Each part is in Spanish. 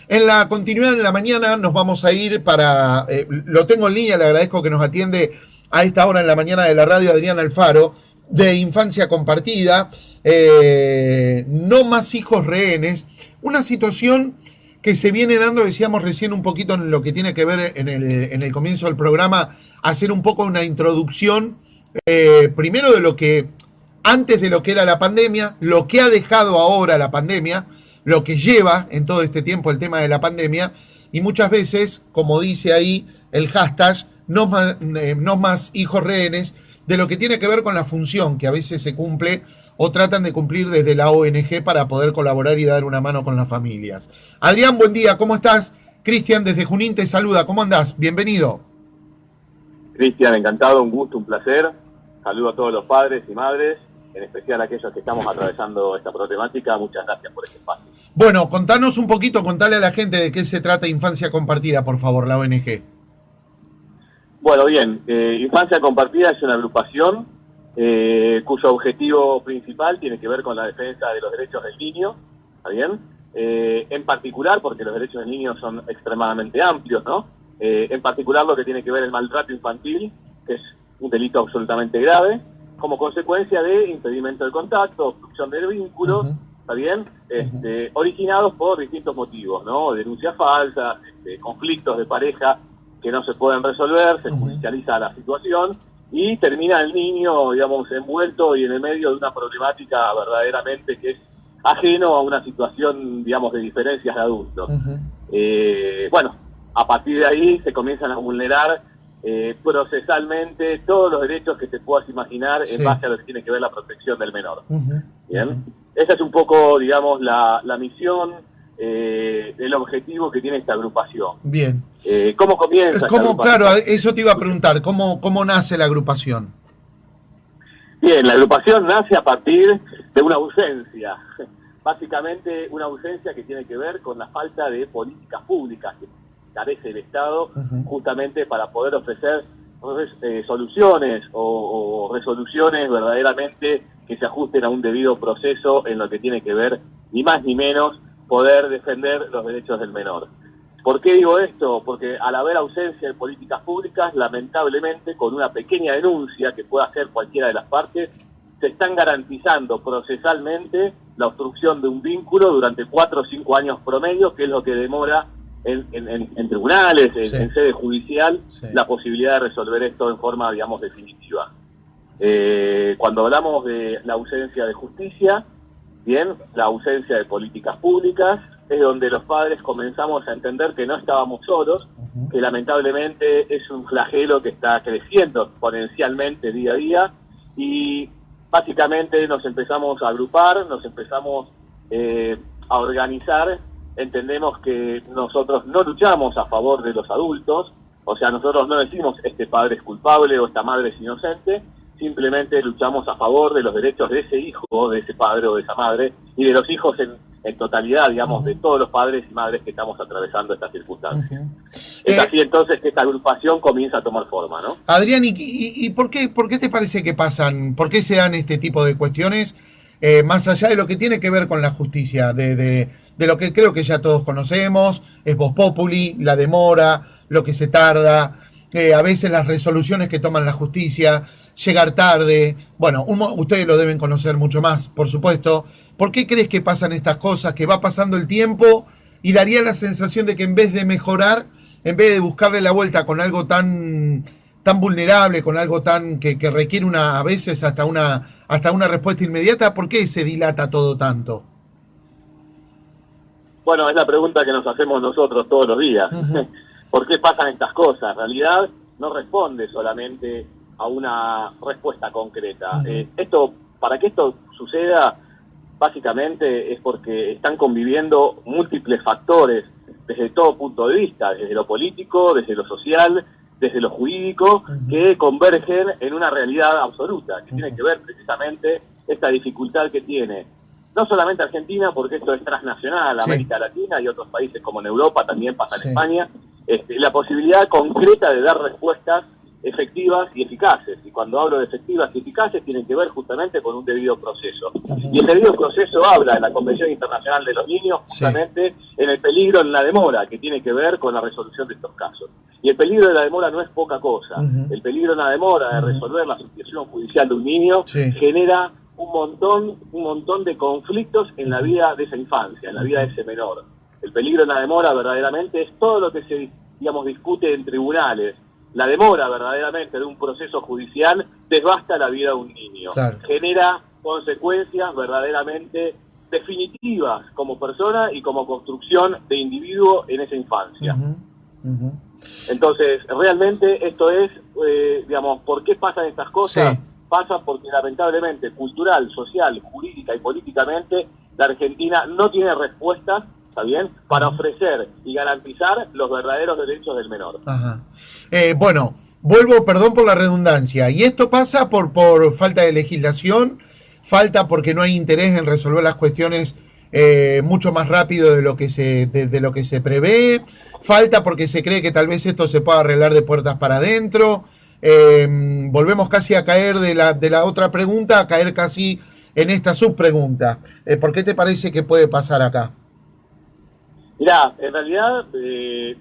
En la continuidad de la mañana nos vamos a ir para, lo tengo en línea, le agradezco que nos atiende a esta hora en la mañana de la radio Adrián Alfaro, de Infancia Compartida, no más hijos rehenes, una situación que se viene dando, decíamos recién un poquito en lo que tiene que ver en el comienzo del programa, hacer un poco una introducción, primero de lo que, antes de lo que era la pandemia, lo que ha dejado ahora la pandemia, lo que lleva en todo este tiempo el tema de la pandemia, y muchas veces, como dice ahí el hashtag, no más hijos rehenes, de lo que tiene que ver con la función que a veces se cumple o tratan de cumplir desde la ONG para poder colaborar y dar una mano con las familias. Adrián, buen día, ¿cómo estás? Cristian desde Junín te saluda, ¿cómo andás? Bienvenido. Cristian, encantado, un gusto, un placer. Saludo a todos los padres y madres, en especial a aquellos que estamos atravesando esta problemática. Muchas gracias por este espacio. Bueno, contanos un poquito, contale a la gente de qué se trata Infancia Compartida, por favor, la ONG. Bueno, bien, Infancia Compartida es una agrupación cuyo objetivo principal tiene que ver con la defensa de los derechos del niño, ¿está bien? En particular, porque los derechos del niño son extremadamente amplios, ¿no? En particular lo que tiene que ver el maltrato infantil, que es un delito absolutamente grave, como consecuencia de impedimento de contacto, obstrucción de vínculos, ¿está bien? Originados por distintos motivos, ¿no? Denuncias falsas, conflictos de pareja que no se pueden resolver, se judicializa la situación y termina el niño, digamos, envuelto y en el medio de una problemática verdaderamente que es ajeno a una situación, digamos, de diferencias de adultos. Bueno, a partir de ahí se comienzan a vulnerar procesalmente todos los derechos que te puedas imaginar en base a lo que tiene que ver la protección del menor. ¿Bien? Esa es un poco, digamos, la misión, el objetivo que tiene esta agrupación. Bien. ¿Cómo comienza? Claro, eso te iba a preguntar, ¿cómo nace la agrupación? Bien, la agrupación nace a partir de una ausencia, básicamente una ausencia que tiene que ver con la falta de políticas públicas que carece el Estado justamente para poder ofrecer soluciones o resoluciones verdaderamente que se ajusten a un debido proceso en lo que tiene que ver, ni más ni menos, poder defender los derechos del menor. ¿Por qué digo esto? Porque al haber ausencia de políticas públicas, lamentablemente, con una pequeña denuncia que pueda hacer cualquiera de las partes, se están garantizando procesalmente la obstrucción de un vínculo durante 4 o 5 años promedio, que es lo que demora en tribunales, en sede judicial, la posibilidad de resolver esto en forma, digamos, definitiva. Cuando hablamos de la ausencia de justicia, bien, la ausencia de políticas públicas, es donde los padres comenzamos a entender que no estábamos solos, que lamentablemente es un flagelo que está creciendo exponencialmente día a día, y básicamente nos empezamos a agrupar, nos empezamos a organizar. Entendemos que nosotros no luchamos a favor de los adultos, o sea, nosotros no decimos este padre es culpable o esta madre es inocente, simplemente luchamos a favor de los derechos de ese hijo, de ese padre o de esa madre, y de los hijos en totalidad, digamos, de todos los padres y madres que estamos atravesando estas circunstancias. Es así entonces que esta agrupación comienza a tomar forma, ¿no? Adrián, ¿y por qué te parece que pasan, por qué se dan este tipo de cuestiones, más allá de lo que tiene que ver con la justicia, de lo que creo que ya todos conocemos, es Vox Populi, la demora, lo que se tarda, a veces las resoluciones que toman la justicia, llegar tarde, bueno, ustedes lo deben conocer mucho más, por supuesto. ¿Por qué crees que pasan estas cosas, que va pasando el tiempo y daría la sensación de que en vez de mejorar, en vez de buscarle la vuelta con algo tan vulnerable, con algo tan que requiere a veces hasta una respuesta inmediata, ¿por qué se dilata todo tanto? Bueno, es la pregunta que nos hacemos nosotros todos los días. ¿Por qué pasan estas cosas? En realidad no responde solamente a una respuesta concreta. Para que esto suceda, básicamente es porque están conviviendo múltiples factores desde todo punto de vista, desde lo político, desde lo social, desde lo jurídico, que convergen en una realidad absoluta, que tiene que ver precisamente esta dificultad que tiene no solamente Argentina, porque esto es transnacional, América Latina y otros países como en Europa, también pasa en España, la posibilidad concreta de dar respuestas efectivas y eficaces. Y cuando hablo de efectivas y eficaces, tienen que ver justamente con un debido proceso. Y el debido proceso habla en la Convención Internacional de los Niños justamente en el peligro en la demora, que tiene que ver con la resolución de estos casos. Y el peligro de la demora no es poca cosa. El peligro en la demora de resolver la situación judicial de un niño genera un montón de conflictos en la vida de esa infancia, en la vida de ese menor. El peligro en la demora verdaderamente es todo lo que se, discute en tribunales. La demora verdaderamente de un proceso judicial devasta la vida de un niño. Genera consecuencias verdaderamente definitivas como persona y como construcción de individuo en esa infancia. Entonces, realmente esto es, ¿por qué pasan estas cosas? Pasa porque lamentablemente cultural, social, jurídica y políticamente la Argentina no tiene respuestas, ¿está bien?, para ofrecer y garantizar los verdaderos derechos del menor. Bueno, vuelvo, perdón por la redundancia, y esto pasa por falta de legislación, falta porque no hay interés en resolver las cuestiones mucho más rápido de lo que se prevé, falta porque se cree que tal vez esto se pueda arreglar de puertas para adentro. Volvemos casi a caer de la otra pregunta, a caer casi en esta subpregunta. ¿Por qué te parece que puede pasar acá? Mirá, en realidad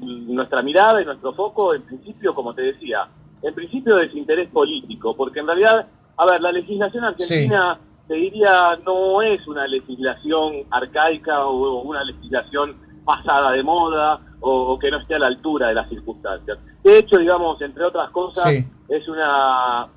nuestra mirada y nuestro foco, en principio, como te decía, en principio es interés político, porque en realidad, la legislación argentina, te diría, no es una legislación arcaica o una legislación pasada de moda o que no esté a la altura de las circunstancias. De hecho, entre otras cosas, es una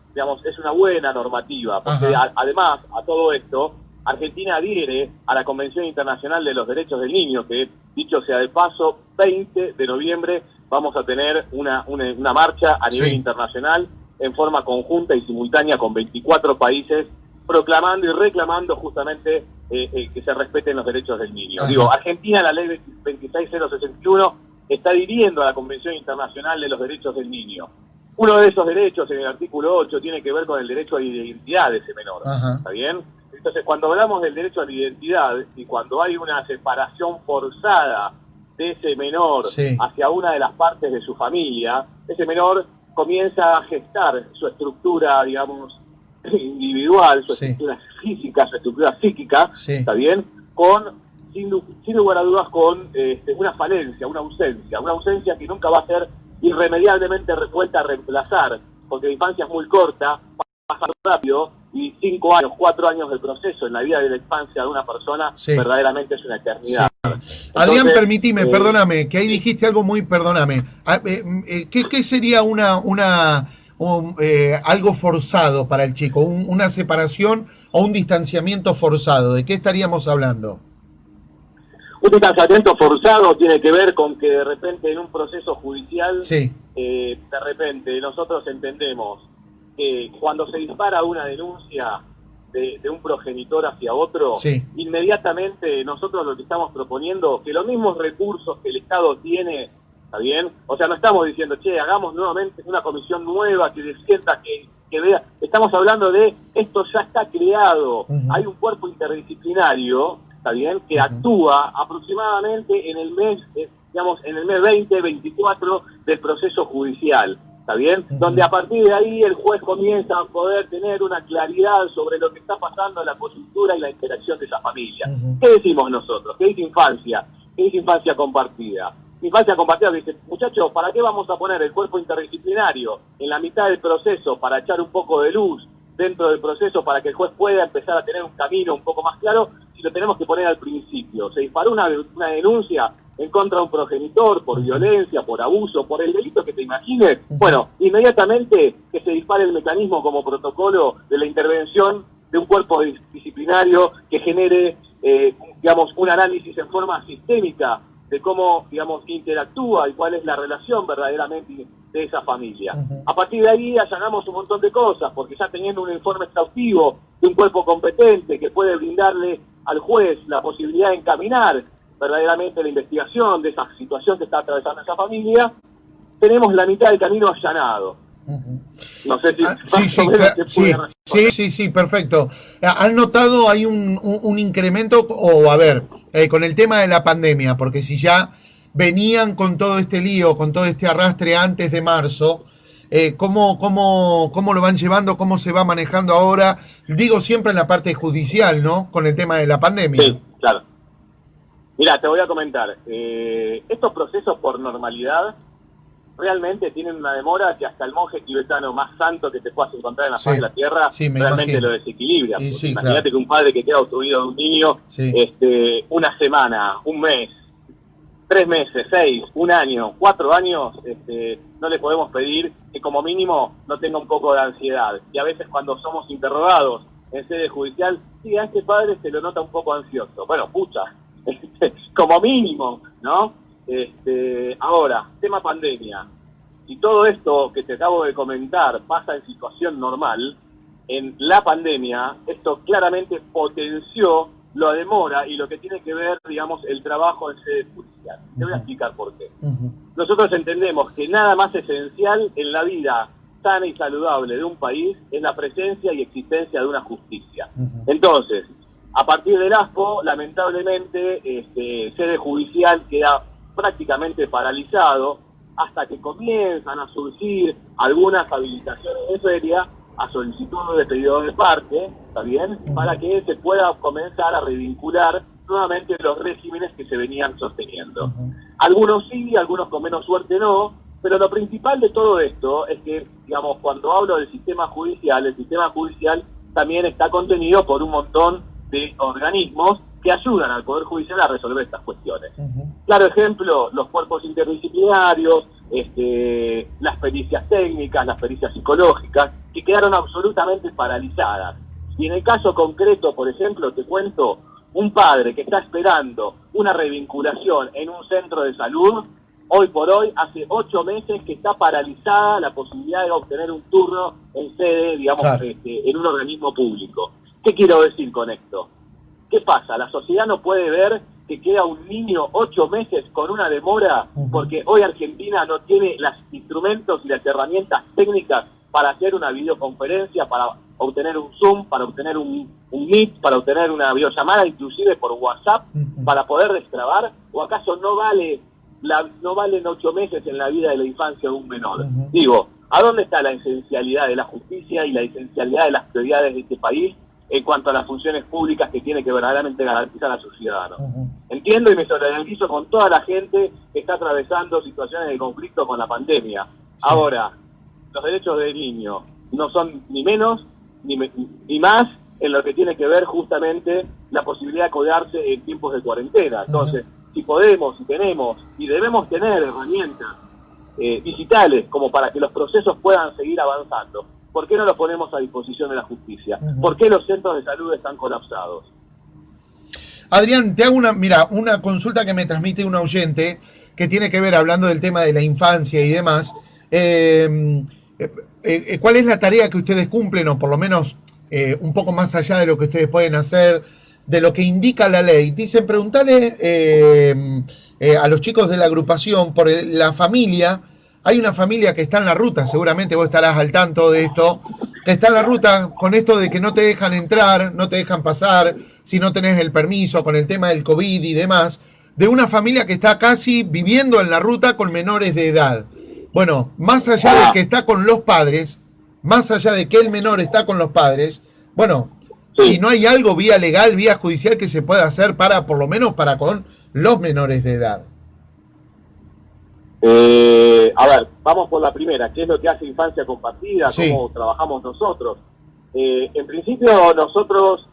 buena normativa, porque además, a todo esto, Argentina adhiere a la Convención Internacional de los Derechos del Niño, que, dicho sea de paso, 20 de noviembre vamos a tener una marcha a nivel internacional en forma conjunta y simultánea con 24 países proclamando y reclamando justamente que se respeten los derechos del niño. Argentina, la ley 26061, está adhiriendo a la Convención Internacional de los Derechos del Niño. Uno de esos derechos, en el artículo 8, tiene que ver con el derecho a la identidad de ese menor. ¿Está bien? Entonces, cuando hablamos del derecho a la identidad y cuando hay una separación forzada de ese menor hacia una de las partes de su familia, ese menor comienza a gestar su estructura, individual, su estructura física, su estructura psíquica, ¿está bien? Sin lugar a dudas, con una falencia, una ausencia que nunca va a ser irremediablemente vuelta a reemplazar, porque la infancia es muy corta, pasa rápido, y 5 años, 4 años del proceso en la vida de la infancia de una persona verdaderamente es una eternidad. Entonces, Adrián, permitime, perdóname, que ahí dijiste algo muy, perdóname. ¿Qué sería algo forzado para el chico? ¿Una separación o un distanciamiento forzado? ¿De qué estaríamos hablando? Un distanciamiento forzado tiene que ver con que de repente en un proceso judicial, de repente nosotros entendemos que cuando se dispara una denuncia de un progenitor hacia otro, inmediatamente nosotros lo que estamos proponiendo, que los mismos recursos que el Estado tiene, ¿está bien? O sea, no estamos diciendo, hagamos nuevamente una comisión nueva que descienda, que vea. Estamos hablando de, esto ya está creado, hay un cuerpo interdisciplinario, ¿está bien?, que actúa aproximadamente en el mes, en el mes 20-24 del proceso judicial, ¿está bien? Donde a partir de ahí el juez comienza a poder tener una claridad sobre lo que está pasando en la coyuntura y la interacción de esa familia. ¿Qué decimos nosotros? ¿Qué es infancia? ¿Qué es infancia compartida? Infancia compartida dice, muchachos, ¿para qué vamos a poner el cuerpo interdisciplinario en la mitad del proceso para echar un poco de luz dentro del proceso para que el juez pueda empezar a tener un camino un poco más claro, si lo tenemos que poner al principio? Se disparó una denuncia en contra de un progenitor por violencia, por abuso, por el delito que te imagines. Bueno, inmediatamente que se dispare el mecanismo como protocolo de la intervención de un cuerpo disciplinario que genere, un análisis en forma sistémica de cómo, interactúa y cuál es la relación verdaderamente de esa familia. A partir de ahí allanamos un montón de cosas, porque ya teniendo un informe exhaustivo de un cuerpo competente que puede brindarle al juez la posibilidad de encaminar verdaderamente la investigación de esa situación que está atravesando esa familia, tenemos la mitad del camino allanado. No sé si sí, perfecto. ¿Han notado hay un incremento con el tema de la pandemia? Porque si ya venían con todo este lío, con todo este arrastre antes de marzo, ¿Cómo lo van llevando? ¿Cómo se va manejando ahora? Digo siempre en la parte judicial, ¿no? Con el tema de la pandemia. Sí, claro. Mira, te voy a comentar. Estos procesos por normalidad realmente tienen una demora que hasta el monje tibetano más santo que te puedas encontrar en la faz de la tierra realmente imagino. Lo desequilibra. Sí, imagínate que un padre que queda obstruido de un niño, una semana, un mes, 3 meses, 6, un año, 4 años, no le podemos pedir que como mínimo no tenga un poco de ansiedad. Y a veces cuando somos interrogados en sede judicial, sí, a este padre se lo nota un poco ansioso. Bueno, pucha, como mínimo, ¿no? Ahora, tema pandemia. Si todo esto que te acabo de comentar pasa en situación normal, en la pandemia, esto claramente potenció la demora y lo que tiene que ver, digamos, el trabajo en sede judicial. Te voy a explicar por qué. Nosotros entendemos que nada más esencial en la vida sana y saludable de un país es la presencia y existencia de una justicia. Entonces, a partir del ASPO, lamentablemente, sede judicial queda prácticamente paralizado hasta que comienzan a surgir algunas habilitaciones de feria a solicitud de pedido de parte, ¿está bien? Para que se pueda comenzar a revincular nuevamente los regímenes que se venían sosteniendo. Algunos sí, algunos con menos suerte no, pero lo principal de todo esto es que, digamos, cuando hablo del sistema judicial, el sistema judicial también está contenido por un montón de organismos que ayudan al Poder Judicial a resolver estas cuestiones. Claro ejemplo, los cuerpos interdisciplinarios, las pericias técnicas, las pericias psicológicas, que quedaron absolutamente paralizadas. Y en el caso concreto, por ejemplo, te cuento, un padre que está esperando una revinculación en un centro de salud, hoy por hoy, hace 8 meses que está paralizada la posibilidad de obtener un turno en sede, digamos, en un organismo público. ¿Qué quiero decir con esto? ¿Qué pasa? La sociedad no puede ver que queda un niño 8 meses con una demora porque hoy Argentina no tiene los instrumentos y las herramientas técnicas para hacer una videoconferencia, para obtener un Zoom, para obtener un Meet, para obtener una videollamada, inclusive por WhatsApp, para poder destrabar. ¿O acaso no valen 8 meses en la vida de la infancia de un menor? Digo, ¿a dónde está la esencialidad de la justicia y la esencialidad de las prioridades de este país en cuanto a las funciones públicas que tiene que verdaderamente garantizar a sus ciudadanos? Entiendo y me solidarizo con toda la gente que está atravesando situaciones de conflicto con la pandemia. Ahora, los derechos del niño no son ni menos ni más en lo que tiene que ver justamente la posibilidad de cuidarse en tiempos de cuarentena. Entonces, si podemos, si tenemos y debemos tener herramientas digitales como para que los procesos puedan seguir avanzando, ¿por qué no los ponemos a disposición de la justicia? ¿Por qué los centros de salud están colapsados? Adrián, te hago una consulta que me transmite un oyente que tiene que ver, hablando del tema de la infancia y demás. ¿Cuál es la tarea que ustedes cumplen, o por lo menos un poco más allá de lo que ustedes pueden hacer, de lo que indica la ley? Dicen, preguntale a los chicos de la agrupación por la familia. Hay una familia que está en la ruta, seguramente vos estarás al tanto de esto, que está en la ruta con esto de que no te dejan entrar, no te dejan pasar, si no tenés el permiso, con el tema del COVID y demás, de una familia que está casi viviendo en la ruta con menores de edad. Bueno, más allá de que está con los padres, más allá de que el menor está con los padres, bueno, si no hay algo vía legal, vía judicial que se pueda hacer para, por lo menos para con los menores de edad. A ver, vamos por la primera. ¿Qué es lo que hace Infancia Compartida? ¿Cómo trabajamos nosotros? En principio, nosotros,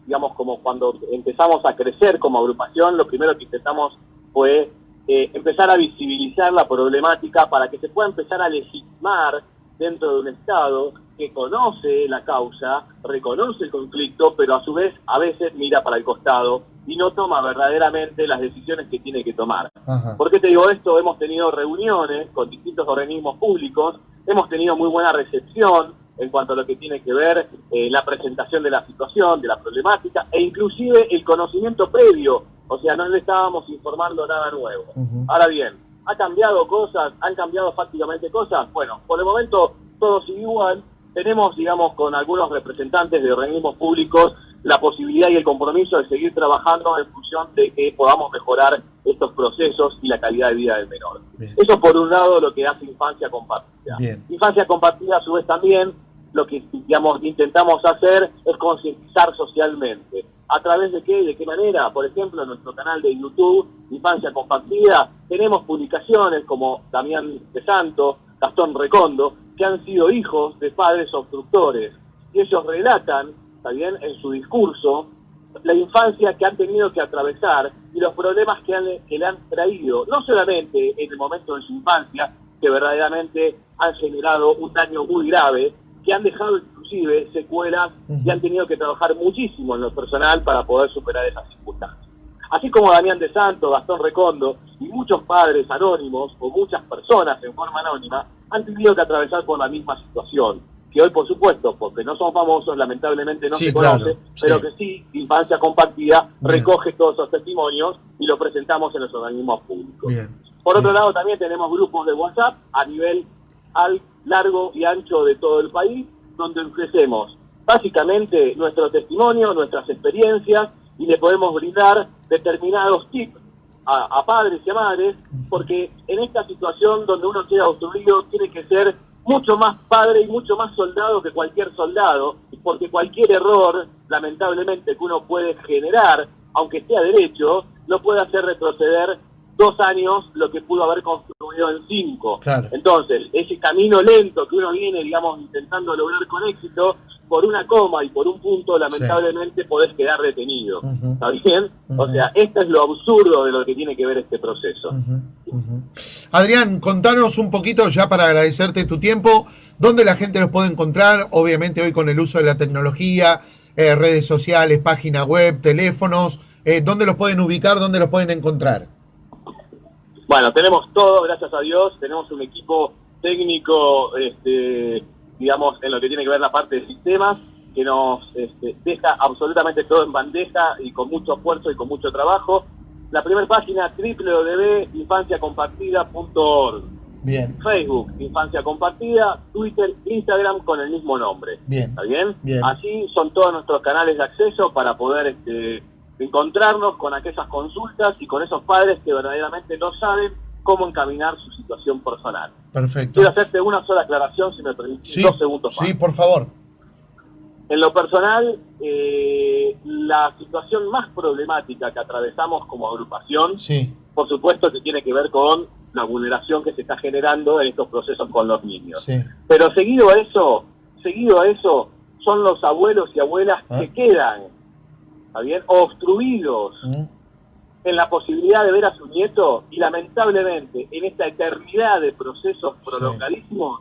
digamos, como cuando empezamos a crecer como agrupación, lo primero que intentamos fue empezar a visibilizar la problemática para que se pueda empezar a legitimar dentro de un Estado que conoce la causa, reconoce el conflicto, pero a su vez a veces mira para el costado y no toma verdaderamente las decisiones que tiene que tomar. ¿Por qué te digo esto? Hemos tenido reuniones con distintos organismos públicos, hemos tenido muy buena recepción en cuanto a lo que tiene que ver la presentación de la situación, de la problemática, e inclusive el conocimiento previo, o sea, no le estábamos informando nada nuevo. Ahora bien, ¿ha cambiado cosas? ¿Han cambiado fácticamente cosas? Bueno, por el momento todo sigue igual. Tenemos, digamos, con algunos representantes de organismos públicos la posibilidad y el compromiso de seguir trabajando en función de que podamos mejorar estos procesos y la calidad de vida del menor. Bien. Eso por un lado lo que hace Infancia Compartida. Bien. Infancia Compartida a su vez también lo que, digamos, intentamos hacer es concientizar socialmente. ¿A través de qué? ¿De qué manera? Por ejemplo, en nuestro canal de YouTube, Infancia Compartida, tenemos publicaciones como Damián de Santo, Gastón Recondo, que han sido hijos de padres obstructores. Y ellos relatan, ¿está bien?, en su discurso, la infancia que han tenido que atravesar y los problemas que le han traído, no solamente en el momento de su infancia, que verdaderamente han generado un daño muy grave, que han dejado inclusive secuelas y han tenido que trabajar muchísimo en lo personal para poder superar esas circunstancias. Así como Damián de Santo, Gastón Recondo y muchos padres anónimos o muchas personas en forma anónima han tenido que atravesar por la misma situación, que hoy por supuesto, porque no son famosos, lamentablemente no se conoce, pero que sí, Infancia Compartida recoge todos esos testimonios y los presentamos en los organismos públicos. Por otro lado, también tenemos grupos de WhatsApp a nivel largo y ancho de todo el país, donde ofrecemos básicamente nuestro testimonio, nuestras experiencias, y le podemos brindar determinados tips a padres y a madres, porque en esta situación donde uno queda obstruido, tiene que ser mucho más padre y mucho más soldado que cualquier soldado, porque cualquier error, lamentablemente, que uno puede generar, aunque esté a derecho, lo puede hacer retroceder 2 años lo que pudo haber construido en 5. Claro. Entonces, ese camino lento que uno viene, digamos, intentando lograr con éxito, por una coma y por un punto, lamentablemente, podés quedar detenido. ¿Está bien? O sea, esto es lo absurdo de lo que tiene que ver este proceso. Adrián, contanos un poquito, ya para agradecerte tu tiempo, dónde la gente los puede encontrar, obviamente hoy con el uso de la tecnología, redes sociales, página web, teléfonos, dónde los pueden ubicar, dónde los pueden encontrar. Bueno, tenemos todo, gracias a Dios, tenemos un equipo técnico, digamos, en lo que tiene que ver la parte de sistemas, que nos deja absolutamente todo en bandeja y con mucho esfuerzo y con mucho trabajo. La primera página, www.infanciacompartida.org. Bien. Facebook, Infancia Compartida, Twitter, Instagram con el mismo nombre. Bien. ¿Está bien? Bien. Así son todos nuestros canales de acceso para poder encontrarnos con aquellas consultas y con esos padres que verdaderamente no saben cómo encaminar su situación personal. Perfecto. Quiero hacerte una sola aclaración, si me permites, 2 segundos más. Sí, por favor. En lo personal, la situación más problemática que atravesamos como agrupación, por supuesto que tiene que ver con la vulneración que se está generando en estos procesos con los niños. Pero seguido a eso, son los abuelos y abuelas que quedan, ¿está bien?, obstruidos en la posibilidad de ver a su nieto, y lamentablemente en esta eternidad de procesos prolongadísimos,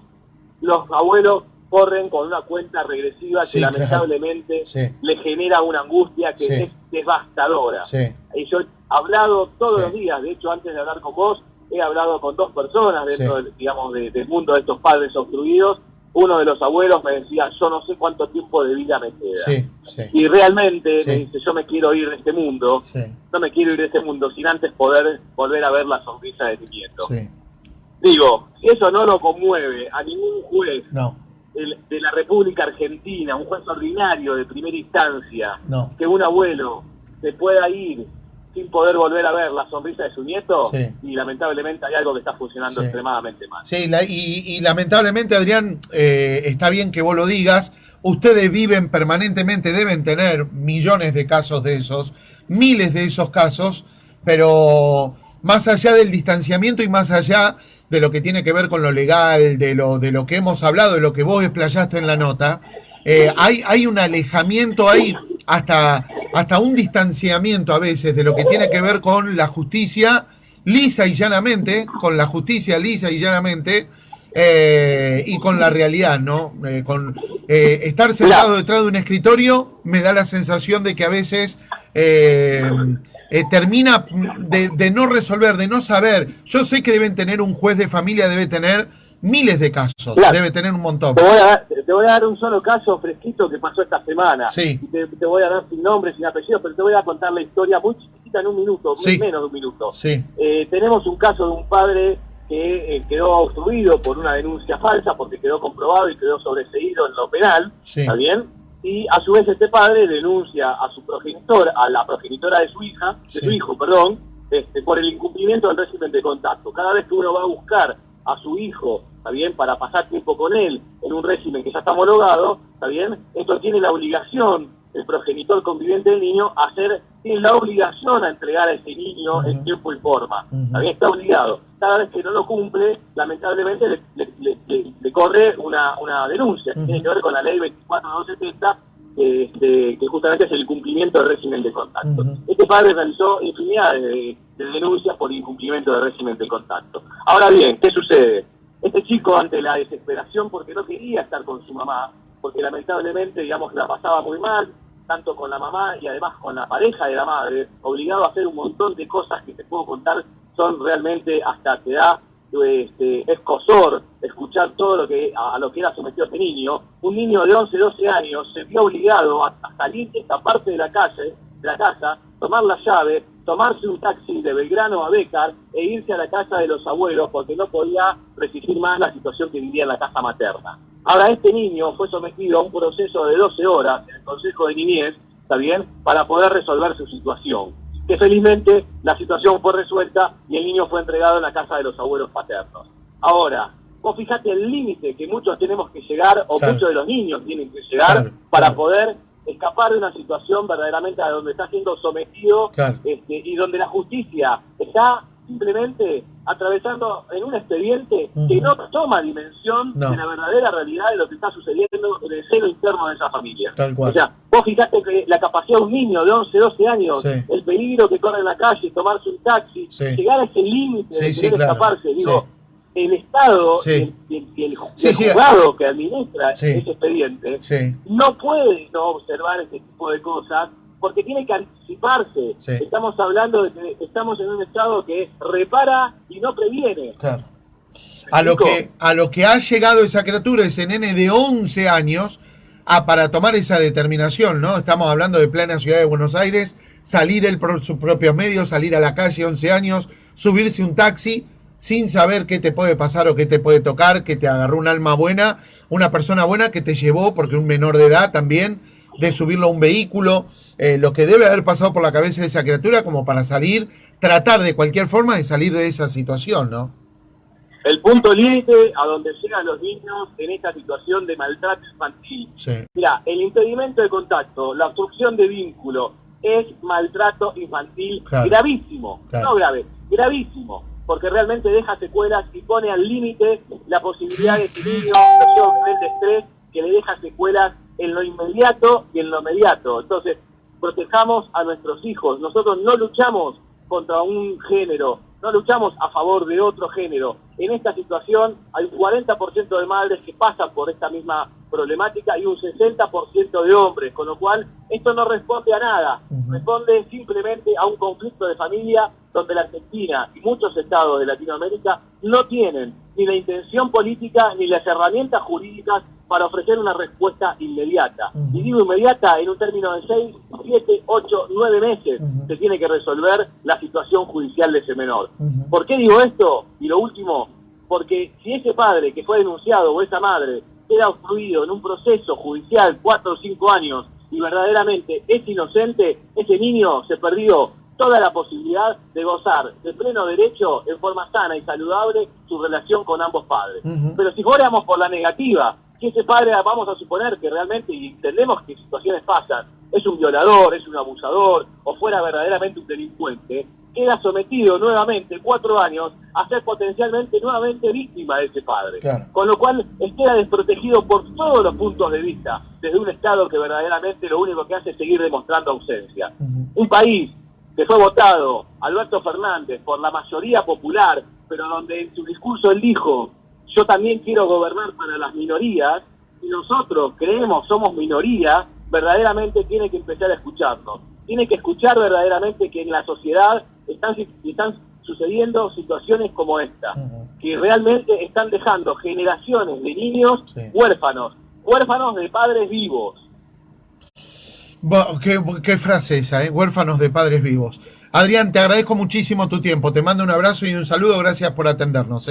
los abuelos corren con una cuenta regresiva que lamentablemente le genera una angustia que es devastadora. Y yo he hablado todos los días, de hecho antes de hablar con vos, he hablado con 2 personas dentro del, digamos, del mundo de estos padres obstruidos. Uno de los abuelos me decía, yo no sé cuánto tiempo de vida me queda. Y realmente me dice, yo me quiero ir de este mundo, no me quiero ir de este mundo sin antes poder volver a ver la sonrisa de mi nieto. Digo, si eso no lo conmueve a ningún juez de la República Argentina, un juez ordinario de primera instancia, que un abuelo se pueda ir sin poder volver a ver la sonrisa de su nieto, y lamentablemente hay algo que está funcionando extremadamente mal. Y lamentablemente, Adrián, está bien que vos lo digas, ustedes viven permanentemente, deben tener millones de casos de esos, miles de esos casos, pero más allá del distanciamiento y más allá de lo que tiene que ver con lo legal, de lo que hemos hablado, de lo que vos explayaste en la nota, hay un alejamiento, hay hasta un distanciamiento a veces de lo que tiene que ver con la justicia lisa y llanamente, y con la realidad, ¿no? Estar sentado detrás de un escritorio me da la sensación de que a veces termina de no resolver, de no saber. Yo sé que deben tener un juez de familia, debe tener miles de casos, debe tener un montón. Te voy a dar un solo caso fresquito que pasó esta semana. Te voy a dar sin nombre, sin apellido, pero te voy a contar la historia muy chiquitita en un minuto, menos de un minuto. Tenemos un caso de un padre que quedó obstruido por una denuncia falsa porque quedó comprobado y quedó sobreseído en lo penal, ¿está bien? Y a su vez este padre denuncia a su progenitor, a la progenitora de su hija, de su hijo, perdón, por el incumplimiento del régimen de contacto. Cada vez que uno va a buscar a su hijo, ¿está bien?, para pasar tiempo con él en un régimen que ya está homologado, ¿está bien?, esto tiene la obligación, el progenitor conviviente del niño, tiene la obligación a entregar a ese niño en tiempo y forma. ¿Está bien? Está obligado. Cada vez que no lo cumple, lamentablemente le corre una denuncia que tiene que ver con la ley 24270, que justamente es el incumplimiento del régimen de contacto. Este padre realizó infinidad de denuncias por incumplimiento del régimen de contacto. Ahora bien, ¿qué sucede? Este chico, ante la desesperación, porque no quería estar con su mamá, porque lamentablemente, digamos, la pasaba muy mal, tanto con la mamá y además con la pareja de la madre, obligado a hacer un montón de cosas que te puedo contar, son realmente, hasta te da escozor escuchar todo a lo que era sometido este niño. Un niño de 11, 12 años se vio obligado a salir de esta parte de la casa, tomar la llave, tomarse un taxi de Belgrano a Bécar e irse a la casa de los abuelos porque no podía resistir más la situación que vivía en la casa materna. Ahora, este niño fue sometido a un proceso de 12 horas en el Consejo de Niñez, ¿está bien?, para poder resolver su situación. Que felizmente la situación fue resuelta y el niño fue entregado en la casa de los abuelos paternos. Ahora, vos fijate el límite que muchos tenemos que llegar, o muchos de los niños tienen que llegar, para poder escapar de una situación verdaderamente a donde está siendo sometido, y donde la justicia está simplemente atravesando en un expediente que no toma dimensión de la verdadera realidad de lo que está sucediendo en el seno interno de esa familia. O sea, vos fijate que la capacidad de un niño de 11, 12 años, el peligro que corre en la calle, tomarse un taxi, llegar a ese límite de querer escaparse, digo, el Estado y el juzgado que administra ese expediente no puede no observar este tipo de cosas, porque tiene que anticiparse. Estamos hablando de que estamos en un Estado que repara y no previene. A lo que ha llegado esa criatura, ese nene de 11 años, para tomar esa determinación, ¿no? Estamos hablando de plena ciudad de Buenos Aires, salir él por sus propios medios, salir a la calle, 11 años, subirse un taxi sin saber qué te puede pasar o qué te puede tocar, que te agarró un alma buena, una persona buena que te llevó, porque un menor de edad también, de subirlo a un vehículo, lo que debe haber pasado por la cabeza de esa criatura como para tratar de cualquier forma de salir de esa situación, ¿no? El punto límite a donde llegan los niños en esta situación de maltrato infantil. Mira, el impedimento de contacto, la obstrucción de vínculo, es maltrato infantil gravísimo, no grave, gravísimo, porque realmente deja secuelas y pone al límite la posibilidad de que el niño lleve un nivel de estrés que le deja secuelas en lo inmediato y en lo mediato. Entonces, protejamos a nuestros hijos. Nosotros no luchamos contra un género, no luchamos a favor de otro género. En esta situación hay un 40% de madres que pasan por esta misma problemática y un 60% de hombres, con lo cual esto no responde a nada, responde simplemente a un conflicto de familia donde la Argentina y muchos estados de Latinoamérica no tienen ni la intención política ni las herramientas jurídicas para ofrecer una respuesta inmediata. Y digo inmediata en un término de 6, 7, 8, 9 meses se tiene que resolver la situación judicial de ese menor. ¿Por qué digo esto? Y lo último, porque si ese padre que fue denunciado o esa madre queda obstruido en un proceso judicial 4 o 5 años y verdaderamente es inocente, ese niño se perdió toda la posibilidad de gozar de pleno derecho en forma sana y saludable su relación con ambos padres. Pero si fuéramos por la negativa, que ese padre, vamos a suponer que realmente, y entendemos que situaciones pasan, es un violador, es un abusador, o fuera verdaderamente un delincuente, queda sometido nuevamente 4 años a ser potencialmente nuevamente víctima de ese padre. Con lo cual queda desprotegido por todos los puntos de vista, desde un Estado que verdaderamente lo único que hace es seguir demostrando ausencia. Un país que fue votado, Alberto Fernández, por la mayoría popular, pero donde en su discurso él dijo: yo también quiero gobernar para las minorías, y nosotros creemos somos minoría, verdaderamente tiene que empezar a escucharnos. Tiene que escuchar verdaderamente que en la sociedad están sucediendo situaciones como esta, que realmente están dejando generaciones de niños huérfanos de padres vivos. Bueno, qué frase esa, huérfanos de padres vivos. Adrián, te agradezco muchísimo tu tiempo, te mando un abrazo y un saludo, gracias por atendernos.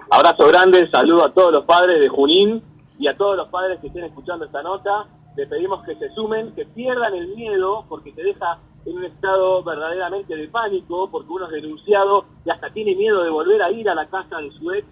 Abrazo grande, saludo a todos los padres de Junín y a todos los padres que estén escuchando esta nota. Les pedimos que se sumen, que pierdan el miedo, porque te deja en un estado verdaderamente de pánico, porque uno es denunciado y hasta tiene miedo de volver a ir a la casa de su ex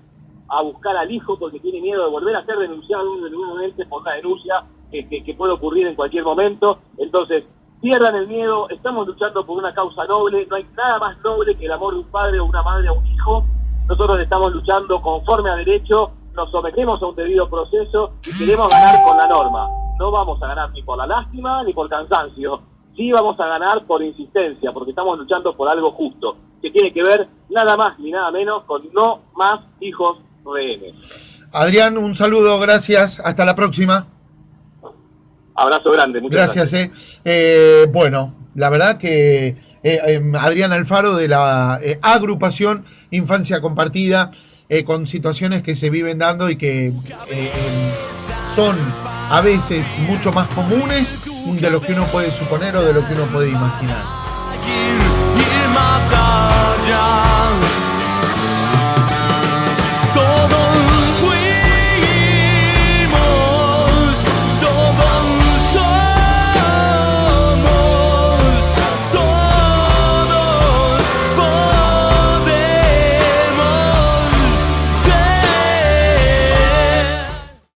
a buscar al hijo, porque tiene miedo de volver a ser denunciado nuevamente por una denuncia que puede ocurrir en cualquier momento. Entonces, pierdan el miedo, estamos luchando por una causa noble, no hay nada más noble que el amor de un padre o una madre a un hijo. Nosotros estamos luchando conforme a derecho, nos sometemos a un debido proceso y queremos ganar con la norma. No vamos a ganar ni por la lástima ni por cansancio. Sí vamos a ganar por insistencia, porque estamos luchando por algo justo, que tiene que ver nada más ni nada menos con no más hijos rehenes. Adrián, un saludo, gracias, hasta la próxima. Abrazo grande, muchas gracias. Bueno, la verdad que Adrián Alfaro de la agrupación Infancia Compartida, con situaciones que se viven dando y que son a veces mucho más comunes de lo que uno puede suponer o de lo que uno puede imaginar.